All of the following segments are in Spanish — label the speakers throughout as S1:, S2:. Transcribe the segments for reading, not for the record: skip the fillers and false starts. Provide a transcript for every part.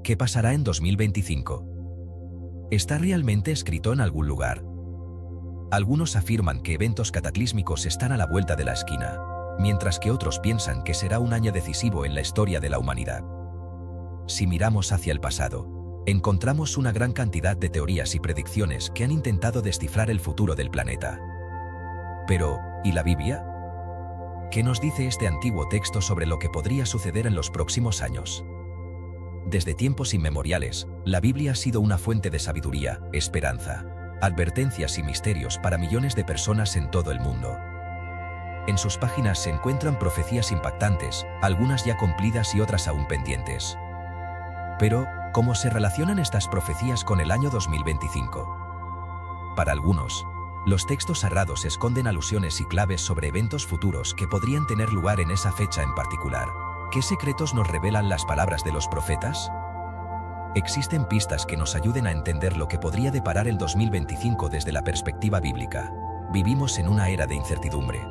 S1: ¿Qué pasará en 2025? ¿Está realmente escrito en algún lugar? Algunos afirman que eventos cataclísmicos están a la vuelta de la esquina, mientras que otros piensan que será un año decisivo en la historia de la humanidad. Si miramos hacia el pasado, encontramos una gran cantidad de teorías y predicciones que han intentado descifrar el futuro del planeta. Pero, ¿y la Biblia? ¿Qué nos dice este antiguo texto sobre lo que podría suceder en los próximos años? Desde tiempos inmemoriales, la Biblia ha sido una fuente de sabiduría, esperanza, advertencias y misterios para millones de personas en todo el mundo. En sus páginas se encuentran profecías impactantes, algunas ya cumplidas y otras aún pendientes. Pero, ¿cómo se relacionan estas profecías con el año 2025? Para algunos, los textos sagrados esconden alusiones y claves sobre eventos futuros que podrían tener lugar en esa fecha en particular. ¿Qué secretos nos revelan las palabras de los profetas? Existen pistas que nos ayuden a entender lo que podría deparar el 2025 desde la perspectiva bíblica. Vivimos en una era de incertidumbre.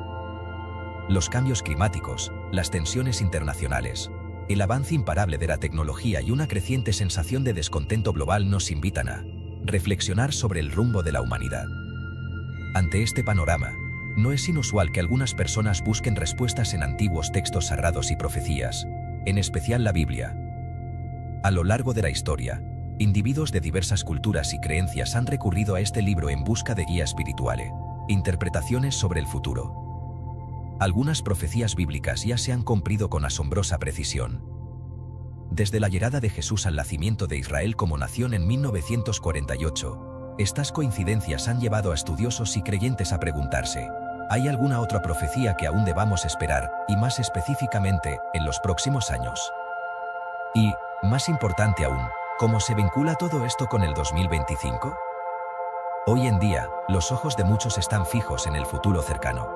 S1: Los cambios climáticos, las tensiones internacionales, el avance imparable de la tecnología y una creciente sensación de descontento global nos invitan a reflexionar sobre el rumbo de la humanidad. Ante este panorama, no es inusual que algunas personas busquen respuestas en antiguos textos sagrados y profecías, en especial la Biblia. A lo largo de la historia, individuos de diversas culturas y creencias han recurrido a este libro en busca de guía espiritual, interpretaciones sobre el futuro. Algunas profecías bíblicas ya se han cumplido con asombrosa precisión. Desde la llegada de Jesús al nacimiento de Israel como nación en 1948, estas coincidencias han llevado a estudiosos y creyentes a preguntarse: ¿hay alguna otra profecía que aún debamos esperar, y más específicamente, en los próximos años? Y, más importante aún, ¿cómo se vincula todo esto con el 2025? Hoy en día, los ojos de muchos están fijos en el futuro cercano.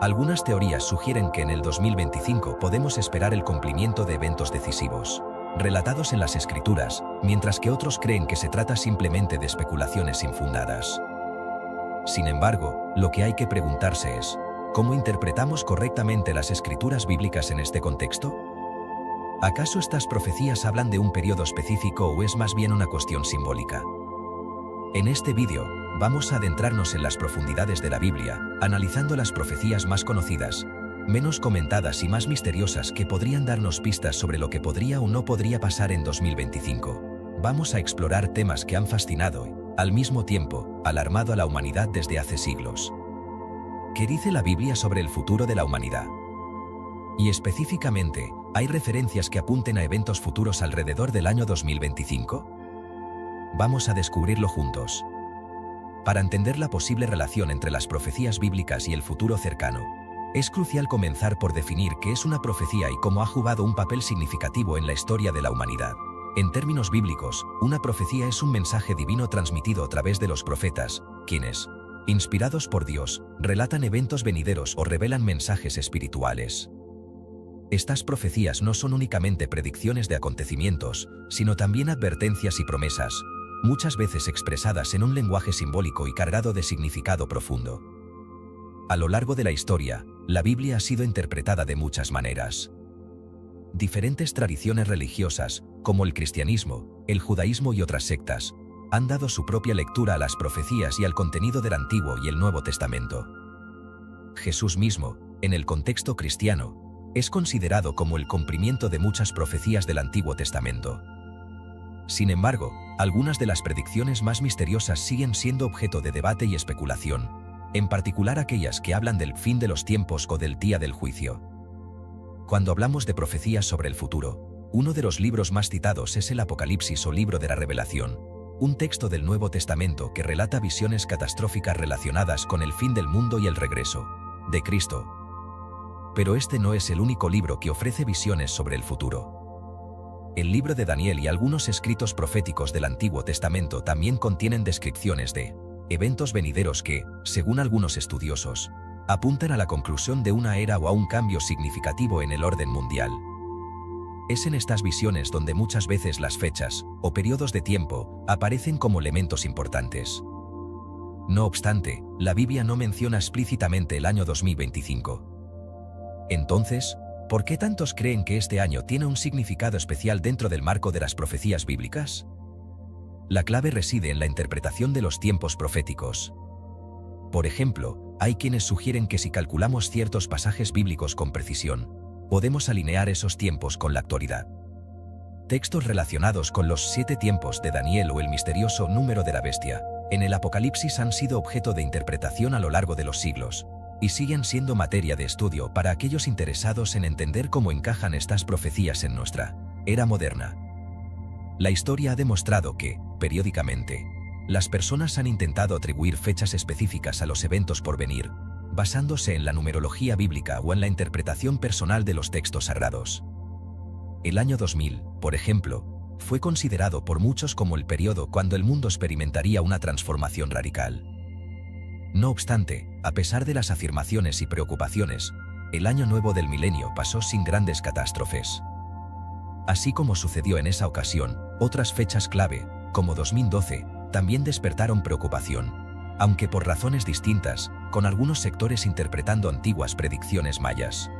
S1: Algunas teorías sugieren que en el 2025 podemos esperar el cumplimiento de eventos decisivos, relatados en las Escrituras, mientras que otros creen que se trata simplemente de especulaciones infundadas. Sin embargo, lo que hay que preguntarse es: ¿cómo interpretamos correctamente las Escrituras bíblicas en este contexto? ¿Acaso estas profecías hablan de un periodo específico o es más bien una cuestión simbólica? En este vídeo, vamos a adentrarnos en las profundidades de la Biblia, analizando las profecías más conocidas, menos comentadas y más misteriosas que podrían darnos pistas sobre lo que podría o no podría pasar en 2025. Vamos a explorar temas que han fascinado y, al mismo tiempo, alarmado a la humanidad desde hace siglos. ¿Qué dice la Biblia sobre el futuro de la humanidad? Y específicamente, ¿hay referencias que apunten a eventos futuros alrededor del año 2025? Vamos a descubrirlo juntos. Para entender la posible relación entre las profecías bíblicas y el futuro cercano, es crucial comenzar por definir qué es una profecía y cómo ha jugado un papel significativo en la historia de la humanidad. En términos bíblicos, una profecía es un mensaje divino transmitido a través de los profetas, quienes, inspirados por Dios, relatan eventos venideros o revelan mensajes espirituales. Estas profecías no son únicamente predicciones de acontecimientos, sino también advertencias y promesas, muchas veces expresadas en un lenguaje simbólico y cargado de significado profundo. A lo largo de la historia, la Biblia ha sido interpretada de muchas maneras. Diferentes tradiciones religiosas, como el cristianismo, el judaísmo y otras sectas, han dado su propia lectura a las profecías y al contenido del Antiguo y el Nuevo Testamento. Jesús mismo, en el contexto cristiano, es considerado como el cumplimiento de muchas profecías del Antiguo Testamento. Sin embargo, algunas de las predicciones más misteriosas siguen siendo objeto de debate y especulación, en particular aquellas que hablan del fin de los tiempos o del día del juicio. Cuando hablamos de profecías sobre el futuro, uno de los libros más citados es el Apocalipsis o Libro de la Revelación, un texto del Nuevo Testamento que relata visiones catastróficas relacionadas con el fin del mundo y el regreso de Cristo. Pero este no es el único libro que ofrece visiones sobre el futuro. El libro de Daniel y algunos escritos proféticos del Antiguo Testamento también contienen descripciones de eventos venideros que, según algunos estudiosos, apuntan a la conclusión de una era o a un cambio significativo en el orden mundial. Es en estas visiones donde muchas veces las fechas, o periodos de tiempo, aparecen como elementos importantes. No obstante, la Biblia no menciona explícitamente el año 2025. Entonces, ¿Por qué tantos creen que este año tiene un significado especial dentro del marco de las profecías bíblicas? La clave reside en la interpretación de los tiempos proféticos. Por ejemplo, hay quienes sugieren que si calculamos ciertos pasajes bíblicos con precisión, podemos alinear esos tiempos con la actualidad. Textos relacionados con los 7 tiempos de Daniel o el misterioso número de la bestia en el Apocalipsis han sido objeto de interpretación a lo largo de los siglos, y siguen siendo materia de estudio para aquellos interesados en entender cómo encajan estas profecías en nuestra era moderna. La historia ha demostrado que, periódicamente, las personas han intentado atribuir fechas específicas a los eventos por venir, basándose en la numerología bíblica o en la interpretación personal de los textos sagrados. El año 2000, por ejemplo, fue considerado por muchos como el periodo cuando el mundo experimentaría una transformación radical. No obstante, a pesar de las afirmaciones y preocupaciones, el año nuevo del milenio pasó sin grandes catástrofes. Así como sucedió en esa ocasión, otras fechas clave, como 2012, también despertaron preocupación, aunque por razones distintas, con algunos sectores interpretando antiguas predicciones mayas.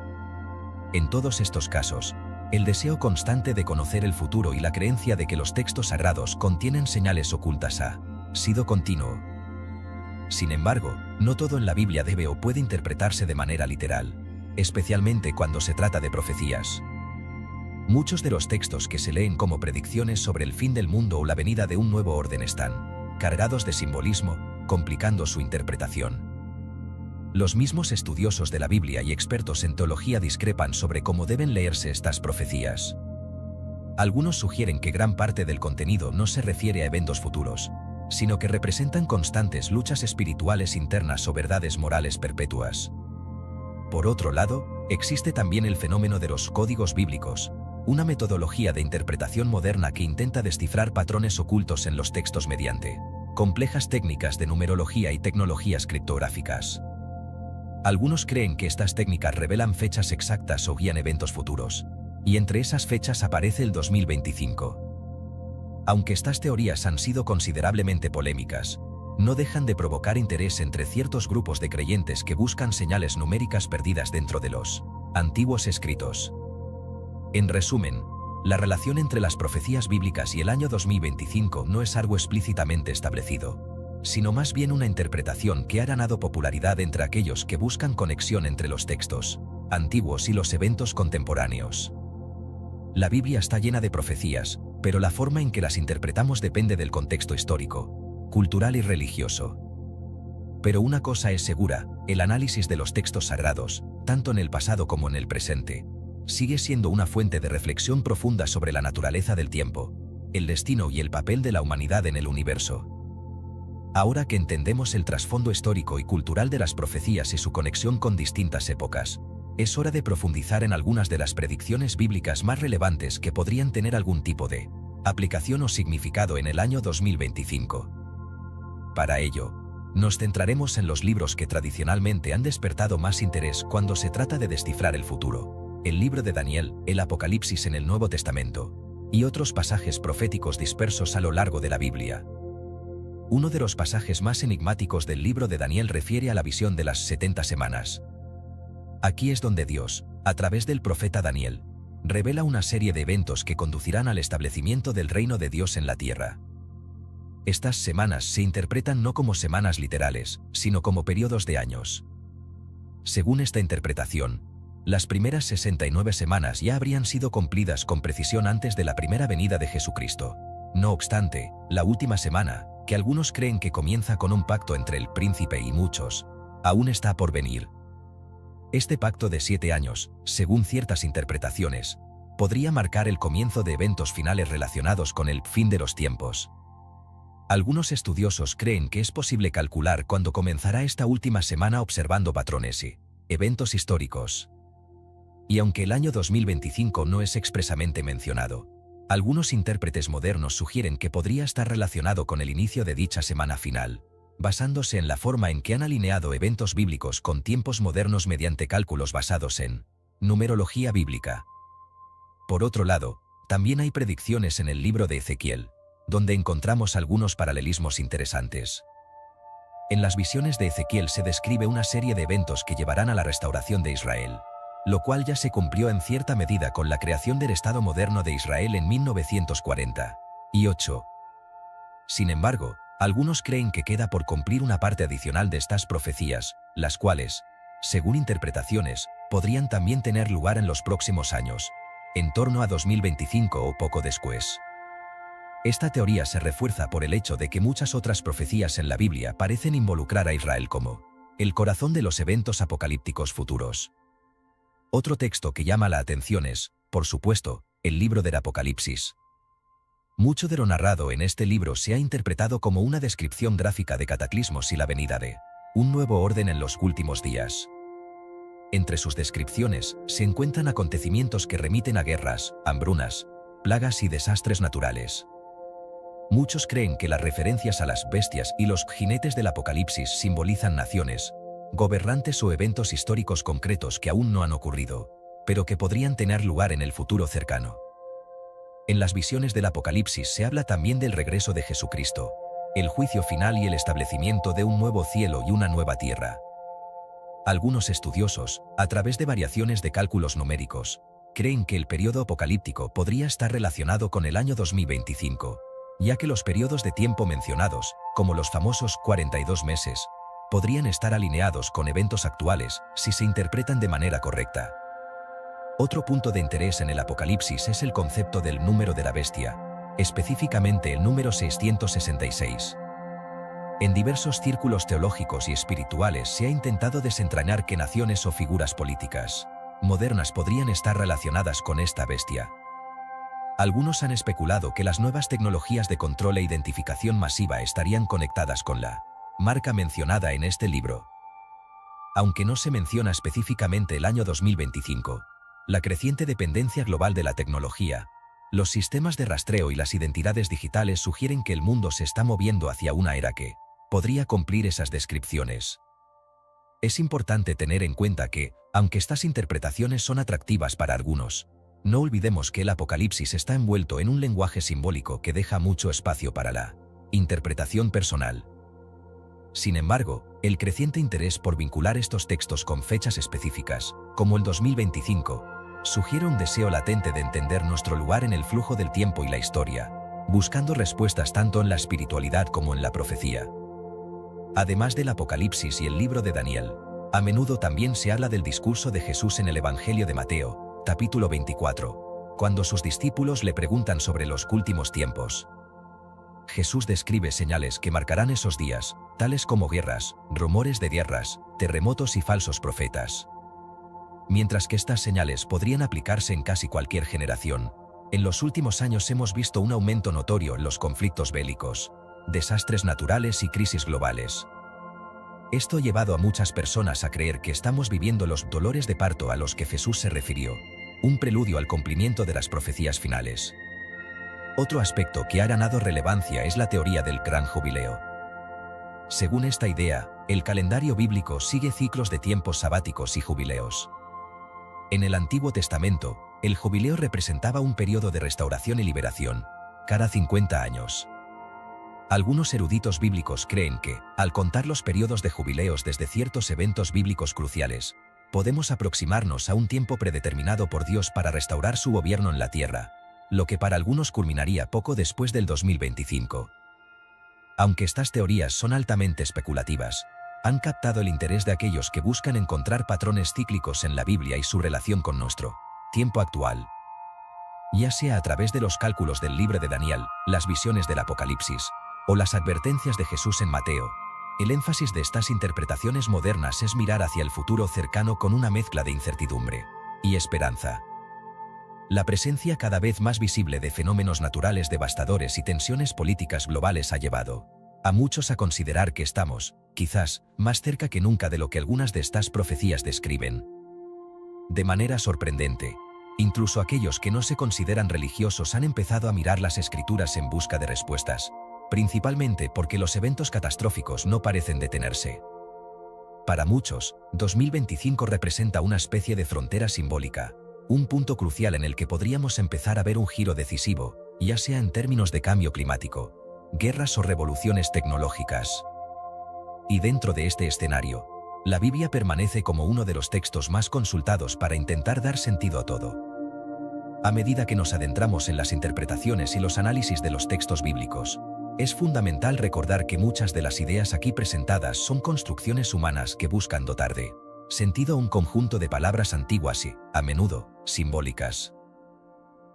S1: En todos estos casos, el deseo constante de conocer el futuro y la creencia de que los textos sagrados contienen señales ocultas ha sido continuo. Sin embargo, no todo en la Biblia debe o puede interpretarse de manera literal, especialmente cuando se trata de profecías. Muchos de los textos que se leen como predicciones sobre el fin del mundo o la venida de un nuevo orden están cargados de simbolismo, complicando su interpretación. Los mismos estudiosos de la Biblia y expertos en teología discrepan sobre cómo deben leerse estas profecías. Algunos sugieren que gran parte del contenido no se refiere a eventos futuros, sino que representan constantes luchas espirituales internas o verdades morales perpetuas. Por otro lado, existe también el fenómeno de los códigos bíblicos, una metodología de interpretación moderna que intenta descifrar patrones ocultos en los textos mediante complejas técnicas de numerología y tecnologías criptográficas. Algunos creen que estas técnicas revelan fechas exactas o guían eventos futuros, y entre esas fechas aparece el 2025. Aunque estas teorías han sido considerablemente polémicas, no dejan de provocar interés entre ciertos grupos de creyentes que buscan señales numéricas perdidas dentro de los antiguos escritos. En resumen, la relación entre las profecías bíblicas y el año 2025 no es algo explícitamente establecido, sino más bien una interpretación que ha ganado popularidad entre aquellos que buscan conexión entre los textos antiguos y los eventos contemporáneos. La Biblia está llena de profecías, pero la forma en que las interpretamos depende del contexto histórico, cultural y religioso. Pero una cosa es segura, el análisis de los textos sagrados, tanto en el pasado como en el presente, sigue siendo una fuente de reflexión profunda sobre la naturaleza del tiempo, el destino y el papel de la humanidad en el universo. Ahora que entendemos el trasfondo histórico y cultural de las profecías y su conexión con distintas épocas, es hora de profundizar en algunas de las predicciones bíblicas más relevantes que podrían tener algún tipo de aplicación o significado en el año 2025. Para ello, nos centraremos en los libros que tradicionalmente han despertado más interés cuando se trata de descifrar el futuro: el libro de Daniel, el Apocalipsis en el Nuevo Testamento, y otros pasajes proféticos dispersos a lo largo de la Biblia. Uno de los pasajes más enigmáticos del libro de Daniel refiere a la visión de las 70 semanas. Aquí es donde Dios, a través del profeta Daniel, revela una serie de eventos que conducirán al establecimiento del reino de Dios en la tierra. Estas semanas se interpretan no como semanas literales, sino como periodos de años. Según esta interpretación, las primeras 69 semanas ya habrían sido cumplidas con precisión antes de la primera venida de Jesucristo. No obstante, la última semana, que algunos creen que comienza con un pacto entre el príncipe y muchos, aún está por venir. Este pacto de 7 años, según ciertas interpretaciones, podría marcar el comienzo de eventos finales relacionados con el fin de los tiempos. Algunos estudiosos creen que es posible calcular cuándo comenzará esta última semana observando patrones y eventos históricos. Y aunque el año 2025 no es expresamente mencionado, algunos intérpretes modernos sugieren que podría estar relacionado con el inicio de dicha semana final, basándose en la forma en que han alineado eventos bíblicos con tiempos modernos mediante cálculos basados en numerología bíblica. Por otro lado, también hay predicciones en el libro de Ezequiel, donde encontramos algunos paralelismos interesantes. En las visiones de Ezequiel se describe una serie de eventos que llevarán a la restauración de Israel, lo cual ya se cumplió en cierta medida con la creación del Estado moderno de Israel en 1948. Sin embargo, algunos creen que queda por cumplir una parte adicional de estas profecías, las cuales, según interpretaciones, podrían también tener lugar en los próximos años, en torno a 2025 o poco después. Esta teoría se refuerza por el hecho de que muchas otras profecías en la Biblia parecen involucrar a Israel como el corazón de los eventos apocalípticos futuros. Otro texto que llama la atención es, por supuesto, el libro del Apocalipsis. Mucho de lo narrado en este libro se ha interpretado como una descripción gráfica de cataclismos y la venida de un nuevo orden en los últimos días. Entre sus descripciones se encuentran acontecimientos que remiten a guerras, hambrunas, plagas y desastres naturales. Muchos creen que las referencias a las bestias y los jinetes del Apocalipsis simbolizan naciones, gobernantes o eventos históricos concretos que aún no han ocurrido, pero que podrían tener lugar en el futuro cercano. En las visiones del Apocalipsis se habla también del regreso de Jesucristo, el juicio final y el establecimiento de un nuevo cielo y una nueva tierra. Algunos estudiosos, a través de variaciones de cálculos numéricos, creen que el periodo apocalíptico podría estar relacionado con el año 2025, ya que los periodos de tiempo mencionados, como los famosos 42 meses, podrían estar alineados con eventos actuales si se interpretan de manera correcta. Otro punto de interés en el Apocalipsis es el concepto del número de la bestia, específicamente el número 666. En diversos círculos teológicos y espirituales se ha intentado desentrañar que naciones o figuras políticas modernas podrían estar relacionadas con esta bestia. Algunos han especulado que las nuevas tecnologías de control e identificación masiva estarían conectadas con la marca mencionada en este libro. Aunque no se menciona específicamente el año 2025, la creciente dependencia global de la tecnología, los sistemas de rastreo y las identidades digitales sugieren que el mundo se está moviendo hacia una era que podría cumplir esas descripciones. Es importante tener en cuenta que, aunque estas interpretaciones son atractivas para algunos, no olvidemos que el Apocalipsis está envuelto en un lenguaje simbólico que deja mucho espacio para la interpretación personal. Sin embargo, el creciente interés por vincular estos textos con fechas específicas, como el 2025, sugiere un deseo latente de entender nuestro lugar en el flujo del tiempo y la historia, buscando respuestas tanto en la espiritualidad como en la profecía. Además del Apocalipsis y el libro de Daniel, a menudo también se habla del discurso de Jesús en el Evangelio de Mateo, capítulo 24, cuando sus discípulos le preguntan sobre los últimos tiempos. Jesús describe señales que marcarán esos días, tales como guerras, rumores de guerras, terremotos y falsos profetas. Mientras que estas señales podrían aplicarse en casi cualquier generación, en los últimos años hemos visto un aumento notorio en los conflictos bélicos, desastres naturales y crisis globales. Esto ha llevado a muchas personas a creer que estamos viviendo los dolores de parto a los que Jesús se refirió, un preludio al cumplimiento de las profecías finales. Otro aspecto que ha ganado relevancia es la teoría del Gran Jubileo. Según esta idea, el calendario bíblico sigue ciclos de tiempos sabáticos y jubileos. En el Antiguo Testamento, el jubileo representaba un periodo de restauración y liberación, cada 50 años. Algunos eruditos bíblicos creen que, al contar los periodos de jubileos desde ciertos eventos bíblicos cruciales, podemos aproximarnos a un tiempo predeterminado por Dios para restaurar su gobierno en la tierra, lo que para algunos culminaría poco después del 2025. Aunque estas teorías son altamente especulativas, han captado el interés de aquellos que buscan encontrar patrones cíclicos en la Biblia y su relación con nuestro tiempo actual. Ya sea a través de los cálculos del libro de Daniel, las visiones del Apocalipsis, o las advertencias de Jesús en Mateo, el énfasis de estas interpretaciones modernas es mirar hacia el futuro cercano con una mezcla de incertidumbre y esperanza. La presencia cada vez más visible de fenómenos naturales devastadores y tensiones políticas globales ha llevado a muchos a considerar que estamos, quizás, más cerca que nunca de lo que algunas de estas profecías describen. De manera sorprendente, incluso aquellos que no se consideran religiosos han empezado a mirar las Escrituras en busca de respuestas, principalmente porque los eventos catastróficos no parecen detenerse. Para muchos, 2025 representa una especie de frontera simbólica, un punto crucial en el que podríamos empezar a ver un giro decisivo, ya sea en términos de cambio climático, guerras o revoluciones tecnológicas. Y dentro de este escenario, La Biblia permanece como uno de los textos más consultados para intentar dar sentido a todo. A medida que nos adentramos en las interpretaciones y los análisis de los textos bíblicos, es fundamental recordar que muchas de las ideas aquí presentadas son construcciones humanas que buscan dotar de sentido a un conjunto de palabras antiguas y, a menudo, simbólicas.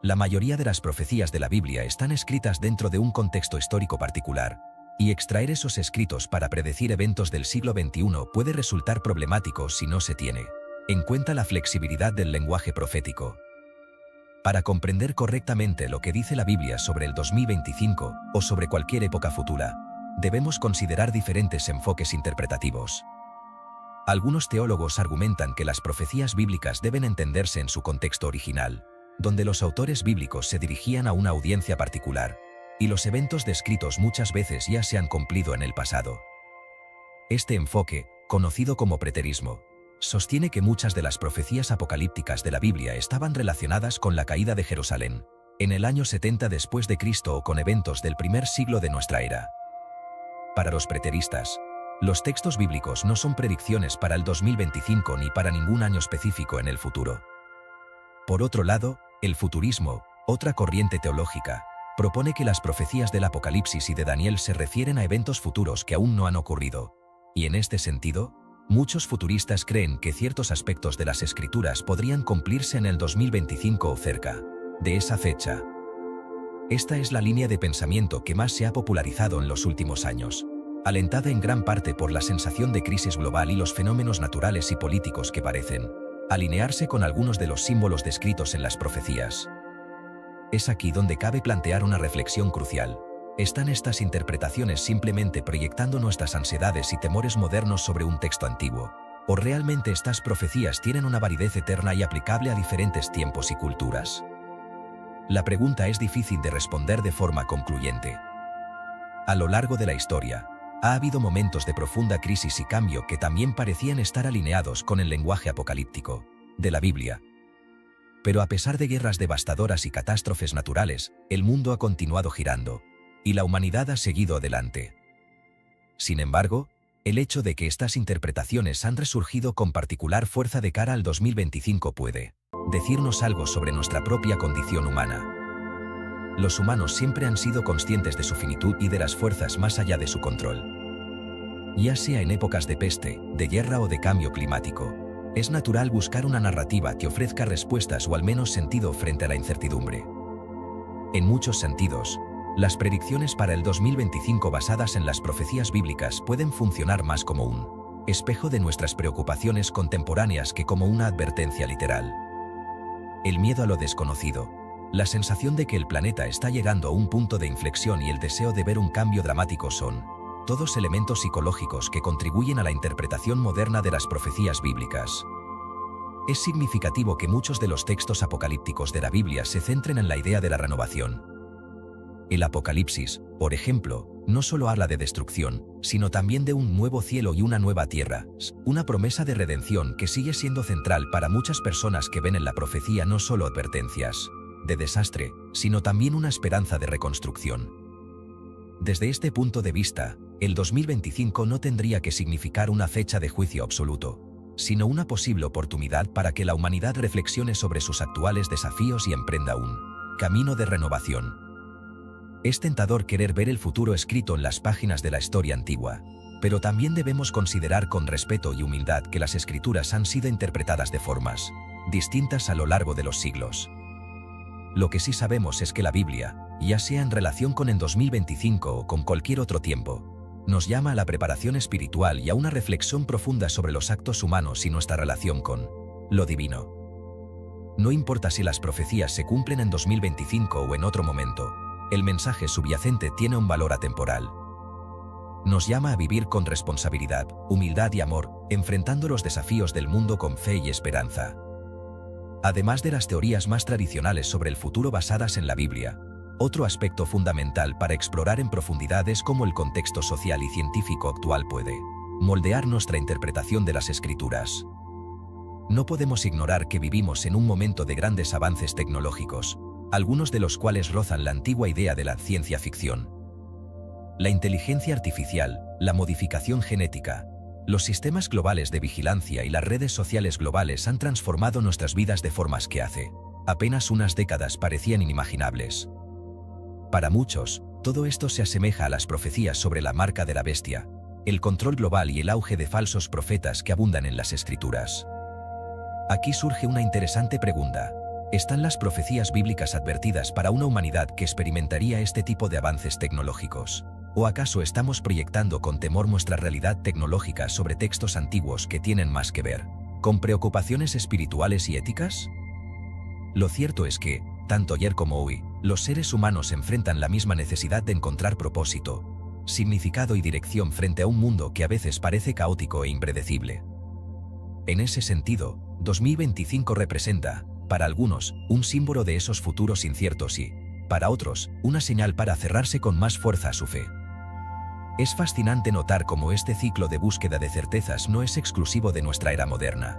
S1: La mayoría de las profecías de la Biblia están escritas dentro de un contexto histórico particular, y extraer esos escritos para predecir eventos del siglo XXI puede resultar problemático si no se tiene en cuenta la flexibilidad del lenguaje profético. Para comprender correctamente lo que dice la Biblia sobre el 2025 o sobre cualquier época futura, debemos considerar diferentes enfoques interpretativos. Algunos teólogos argumentan que las profecías bíblicas deben entenderse en su contexto original, donde los autores bíblicos se dirigían a una audiencia particular, y los eventos descritos muchas veces ya se han cumplido en el pasado. Este enfoque, conocido como preterismo, sostiene que muchas de las profecías apocalípticas de la Biblia estaban relacionadas con la caída de Jerusalén, en el año 70 después de Cristo o con eventos del primer siglo de nuestra era. Para los preteristas, los textos bíblicos no son predicciones para el 2025 ni para ningún año específico en el futuro. Por otro lado, el futurismo, otra corriente teológica, propone que las profecías del Apocalipsis y de Daniel se refieren a eventos futuros que aún no han ocurrido, y en este sentido, muchos futuristas creen que ciertos aspectos de las Escrituras podrían cumplirse en el 2025 o cerca de esa fecha. Esta es la línea de pensamiento que más se ha popularizado en los últimos años, alentada en gran parte por la sensación de crisis global y los fenómenos naturales y políticos que parecen alinearse con algunos de los símbolos descritos en las profecías. Es aquí donde cabe plantear una reflexión crucial. ¿Están estas interpretaciones simplemente proyectando nuestras ansiedades y temores modernos sobre un texto antiguo? ¿O realmente estas profecías tienen una validez eterna y aplicable a diferentes tiempos y culturas? La pregunta es difícil de responder de forma concluyente. A lo largo de la historia, ha habido momentos de profunda crisis y cambio que también parecían estar alineados con el lenguaje apocalíptico de la Biblia. Pero a pesar de guerras devastadoras y catástrofes naturales, el mundo ha continuado girando, y la humanidad ha seguido adelante. Sin embargo, el hecho de que estas interpretaciones han resurgido con particular fuerza de cara al 2025 puede decirnos algo sobre nuestra propia condición humana. Los humanos siempre han sido conscientes de su finitud y de las fuerzas más allá de su control. Ya sea en épocas de peste, de guerra o de cambio climático, es natural buscar una narrativa que ofrezca respuestas o al menos sentido frente a la incertidumbre. En muchos sentidos, las predicciones para el 2025 basadas en las profecías bíblicas pueden funcionar más como un espejo de nuestras preocupaciones contemporáneas que como una advertencia literal. El miedo a lo desconocido, la sensación de que el planeta está llegando a un punto de inflexión y el deseo de ver un cambio dramático son todos elementos psicológicos que contribuyen a la interpretación moderna de las profecías bíblicas. Es significativo que muchos de los textos apocalípticos de la Biblia se centren en la idea de la renovación. El Apocalipsis, por ejemplo, no solo habla de destrucción, sino también de un nuevo cielo y una nueva tierra, una promesa de redención que sigue siendo central para muchas personas que ven en la profecía no solo advertencias de desastre, sino también una esperanza de reconstrucción. Desde este punto de vista, el 2025 no tendría que significar una fecha de juicio absoluto, sino una posible oportunidad para que la humanidad reflexione sobre sus actuales desafíos y emprenda un camino de renovación. Es tentador querer ver el futuro escrito en las páginas de la historia antigua, pero también debemos considerar con respeto y humildad que las Escrituras han sido interpretadas de formas distintas a lo largo de los siglos. Lo que sí sabemos es que la Biblia, ya sea en relación con el 2025 o con cualquier otro tiempo, nos llama a la preparación espiritual y a una reflexión profunda sobre los actos humanos y nuestra relación con lo divino. No importa si las profecías se cumplen en 2025 o en otro momento, el mensaje subyacente tiene un valor atemporal. Nos llama a vivir con responsabilidad, humildad y amor, enfrentando los desafíos del mundo con fe y esperanza. Además de las teorías más tradicionales sobre el futuro basadas en la Biblia, otro aspecto fundamental para explorar en profundidad es cómo el contexto social y científico actual puede moldear nuestra interpretación de las Escrituras. No podemos ignorar que vivimos en un momento de grandes avances tecnológicos, algunos de los cuales rozan la antigua idea de la ciencia ficción. La inteligencia artificial, la modificación genética, Los sistemas globales de vigilancia y las redes sociales globales han transformado nuestras vidas de formas que hace apenas unas décadas parecían inimaginables. Para muchos, todo esto se asemeja a las profecías sobre la marca de la bestia, el control global y el auge de falsos profetas que abundan en las Escrituras. Aquí surge una interesante pregunta. ¿Están las profecías bíblicas advertidas para una humanidad que experimentaría este tipo de avances tecnológicos? ¿O acaso estamos proyectando con temor nuestra realidad tecnológica sobre textos antiguos que tienen más que ver con preocupaciones espirituales y éticas? Lo cierto es que, tanto ayer como hoy, los seres humanos enfrentan la misma necesidad de encontrar propósito, significado y dirección frente a un mundo que a veces parece caótico e impredecible. En ese sentido, 2025 representa, para algunos, un símbolo de esos futuros inciertos y, para otros, una señal para aferrarse con más fuerza a su fe. Es fascinante notar cómo este ciclo de búsqueda de certezas no es exclusivo de nuestra era moderna.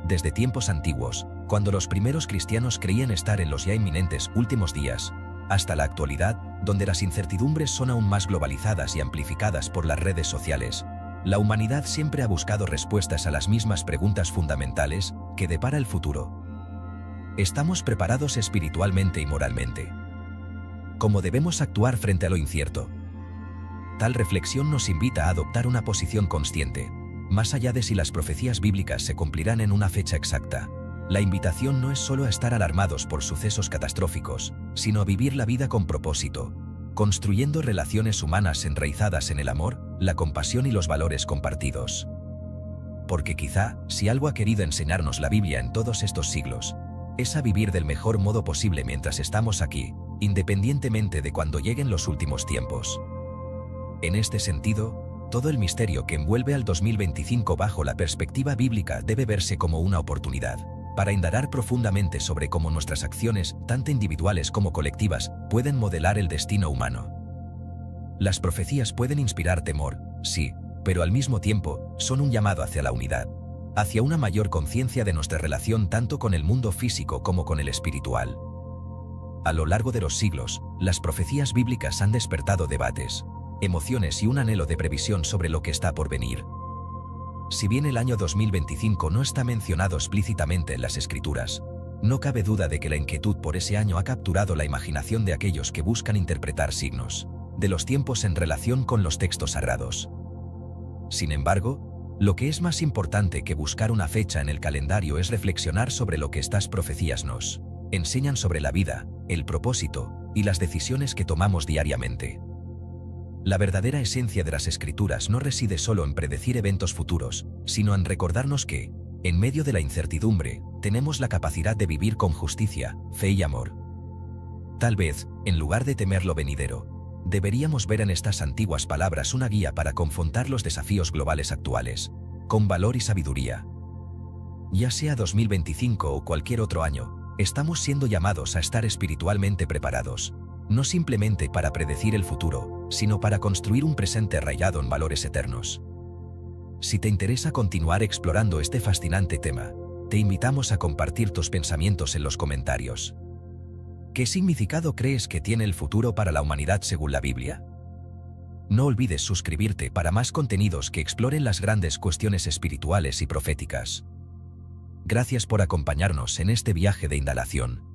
S1: Desde tiempos antiguos, cuando los primeros cristianos creían estar en los ya inminentes últimos días, hasta la actualidad, donde las incertidumbres son aún más globalizadas y amplificadas por las redes sociales, la humanidad siempre ha buscado respuestas a las mismas preguntas fundamentales que depara el futuro. ¿Estamos preparados espiritualmente y moralmente? ¿Cómo debemos actuar frente a lo incierto? Tal reflexión nos invita a adoptar una posición consciente, más allá de si las profecías bíblicas se cumplirán en una fecha exacta. La invitación no es solo a estar alarmados por sucesos catastróficos, sino a vivir la vida con propósito, construyendo relaciones humanas enraizadas en el amor, la compasión y los valores compartidos. Porque quizá, si algo ha querido enseñarnos la Biblia en todos estos siglos, es a vivir del mejor modo posible mientras estamos aquí, independientemente de cuando lleguen los últimos tiempos. En este sentido, todo el misterio que envuelve al 2025 bajo la perspectiva bíblica debe verse como una oportunidad para indagar profundamente sobre cómo nuestras acciones, tanto individuales como colectivas, pueden modelar el destino humano. Las profecías pueden inspirar temor, sí, pero al mismo tiempo son un llamado hacia la unidad, hacia una mayor conciencia de nuestra relación tanto con el mundo físico como con el espiritual. A lo largo de los siglos, las profecías bíblicas han despertado debates, emociones y un anhelo de previsión sobre lo que está por venir. Si bien el año 2025 no está mencionado explícitamente en las Escrituras, no cabe duda de que la inquietud por ese año ha capturado la imaginación de aquellos que buscan interpretar signos de los tiempos en relación con los textos sagrados. Sin embargo, lo que es más importante que buscar una fecha en el calendario es reflexionar sobre lo que estas profecías nos enseñan sobre la vida, el propósito y las decisiones que tomamos diariamente. La verdadera esencia de las Escrituras no reside solo en predecir eventos futuros, sino en recordarnos que, en medio de la incertidumbre, tenemos la capacidad de vivir con justicia, fe y amor. Tal vez, en lugar de temer lo venidero, deberíamos ver en estas antiguas palabras una guía para confrontar los desafíos globales actuales, con valor y sabiduría. Ya sea 2025 o cualquier otro año, estamos siendo llamados a estar espiritualmente preparados, no simplemente para predecir el futuro, sino para construir un presente arraigado en valores eternos. Si te interesa continuar explorando este fascinante tema, te invitamos a compartir tus pensamientos en los comentarios. ¿Qué significado crees que tiene el futuro para la humanidad según la Biblia? No olvides suscribirte para más contenidos que exploren las grandes cuestiones espirituales y proféticas. Gracias por acompañarnos en este viaje de indagación.